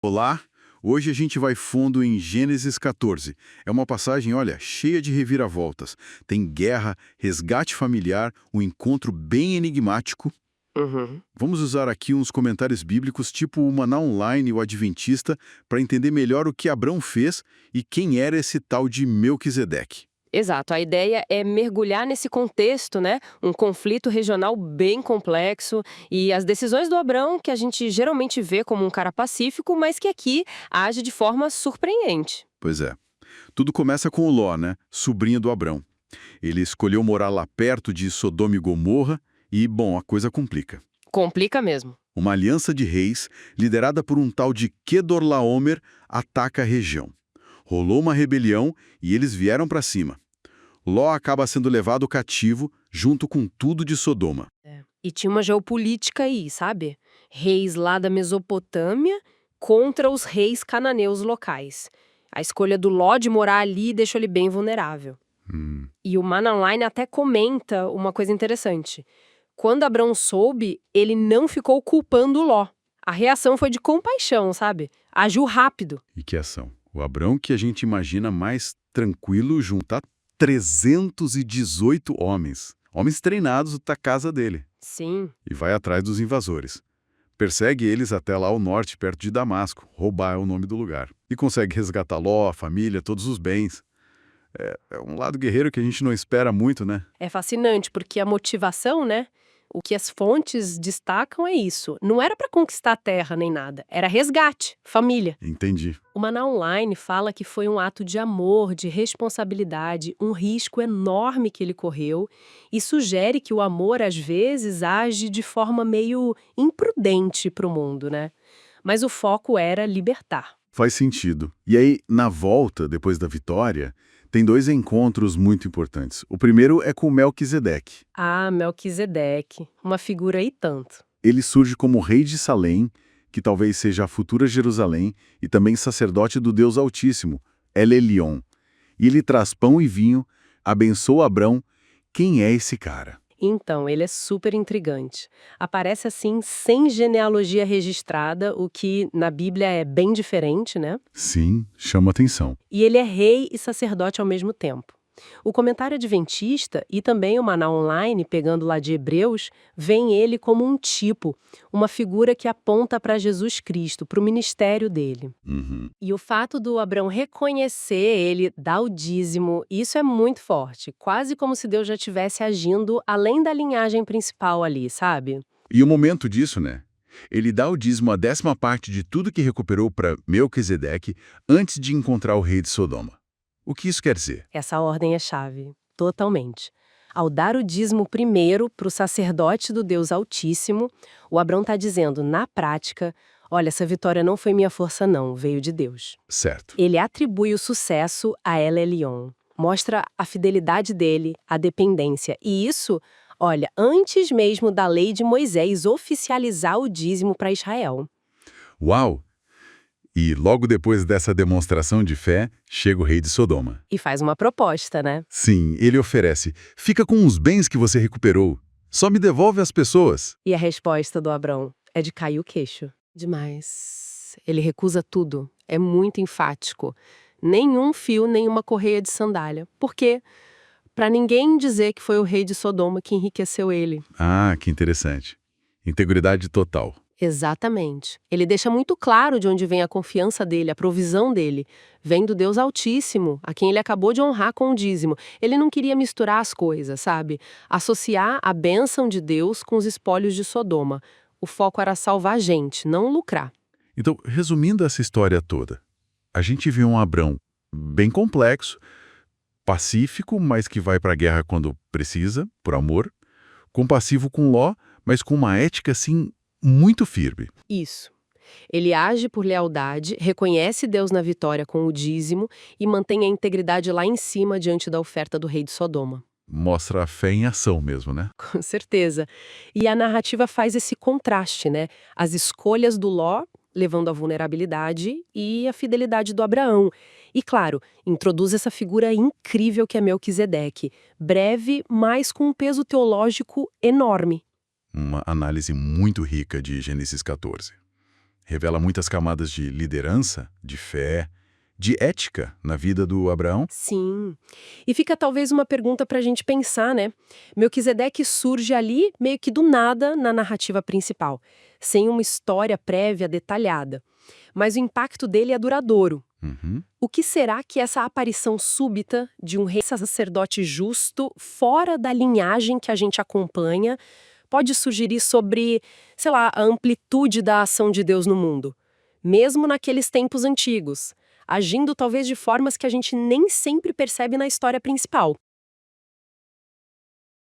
Olá, hoje a gente vai fundo em Gênesis 14. É uma passagem, olha, cheia de reviravoltas. Tem guerra, resgate familiar, um encontro bem enigmático. Uhum. Vamos usar aqui uns comentários bíblicos, tipo o Maná Online e o Adventista, para entender melhor o que Abrão fez e quem era esse tal de Melquisedeque. Exato, a ideia é mergulhar nesse contexto, né? Um conflito regional bem complexo e as decisões do Abrão, que a gente geralmente vê como um cara pacífico, mas que aqui age de forma surpreendente. Pois é. Tudo começa com o Ló, né? Sobrinho do Abrão. Ele escolheu morar lá perto de Sodoma e Gomorra e, bom, a coisa complica. Complica mesmo. Uma aliança de reis, liderada por um tal de Kedorlaomer, ataca a região. Rolou uma rebelião e eles vieram para cima. Ló acaba sendo levado cativo, junto com tudo de Sodoma. E tinha uma geopolítica aí, sabe? Reis lá da Mesopotâmia contra os reis cananeus locais. A escolha do Ló de morar ali deixou ele bem vulnerável. Hum, E o Man Online até comenta uma coisa interessante. Quando Abrão soube, ele não ficou culpando Ló. A reação foi de compaixão, sabe? Agiu rápido. e que ação. O Abrão que a gente imagina mais tranquilo juntar 318 homens. Homens treinados da casa dele. Sim, E vai atrás dos invasores. Persegue eles até lá ao norte, perto de Damasco. Roubar é o nome do lugar. E consegue resgatar Ló, a família, todos os bens. É um lado guerreiro que a gente não espera muito, né? é fascinante porque a motivação, né? O que as fontes destacam é isso. Não era para conquistar a terra nem nada, era resgate, família. Entendi. O Maná Online fala que foi um ato de amor, de responsabilidade, um risco enorme que ele correu e sugere que o amor, às vezes, age de forma meio imprudente para o mundo, né? Mas o foco era libertar. Faz sentido. E aí, na volta, depois da vitória, tem dois encontros muito importantes. O primeiro é com Melquisedeque. Ah, Melquisedeque, uma figura e tanto. Ele surge como rei de Salém, que talvez seja a futura Jerusalém, e também sacerdote do Deus Altíssimo, El Elyon. E ele traz pão e vinho, abençoa Abrão. Quem é esse cara? Então, ele é super intrigante. Aparece assim, sem genealogia registrada, o que na Bíblia é bem diferente, né? Sim, chama atenção. E ele é rei e sacerdote ao mesmo tempo. O comentário adventista e também o Maná Online, pegando lá de Hebreus, veem ele como um tipo, uma figura que aponta para Jesus Cristo, para o ministério dele. Uhum. E o fato do Abrão reconhecer ele, dar o dízimo, isso é muito forte, quase como se Deus já estivesse agindo além da linhagem principal ali, sabe? E o momento disso, né? Ele dá o dízimo a 10ª parte de tudo que recuperou para Melquisedeque antes de encontrar o rei de Sodoma. O que isso quer dizer? Essa ordem é chave, totalmente. Ao dar o dízimo primeiro para o sacerdote do Deus Altíssimo, o Abrão está dizendo, na prática, olha, essa vitória não foi minha força não, veio de Deus. Certo. Ele atribui o sucesso a El Elyon, mostra a fidelidade dele, a dependência. E isso, olha, antes mesmo da lei de Moisés oficializar o dízimo para Israel. Uau! E logo depois dessa demonstração de fé, chega o rei de Sodoma. E faz uma proposta, né? Sim, ele oferece: fica com os bens que você recuperou. Só me devolve as pessoas. E a resposta do Abrão é de cair o queixo. Demais. Ele recusa tudo. É muito enfático. Nenhum fio, nenhuma correia de sandália. Por quê? Para ninguém dizer que foi o rei de Sodoma que enriqueceu ele. Ah, que interessante. Integridade total. Exatamente. Ele deixa muito claro de onde vem a confiança dele, a provisão dele. Vem do Deus Altíssimo, a quem ele acabou de honrar com o dízimo. Ele não queria misturar as coisas, sabe? Associar a bênção de Deus com os espólios de Sodoma. O foco era salvar a gente, não lucrar. Então, resumindo essa história toda, a gente vê um Abrão bem complexo, pacífico, mas que vai para a guerra quando precisa, por amor, compassivo com Ló, mas com uma ética, assim, muito firme. Isso. Ele age por lealdade, reconhece Deus na vitória com o dízimo e mantém a integridade lá em cima diante da oferta do rei de Sodoma. Mostra a fé em ação mesmo, né? Com certeza. E a narrativa faz esse contraste, né? As escolhas do Ló, levando à vulnerabilidade, e a fidelidade do Abraão. E, claro, introduz essa figura incrível que é Melquisedeque. Breve, mas com um peso teológico enorme. Uma análise muito rica de Gênesis 14. Revela muitas camadas de liderança, de fé, de ética na vida do Abraão. Sim. E fica talvez uma pergunta para a gente pensar, né? Melquisedeque surge ali meio que do nada na narrativa principal, sem uma história prévia detalhada. Mas o impacto dele é duradouro. Uhum. O que será que essa aparição súbita de um rei sacerdote justo, fora da linhagem que a gente acompanha, pode sugerir sobre, sei lá, a amplitude da ação de Deus no mundo? Mesmo naqueles tempos antigos, agindo talvez de formas que a gente nem sempre percebe na história principal.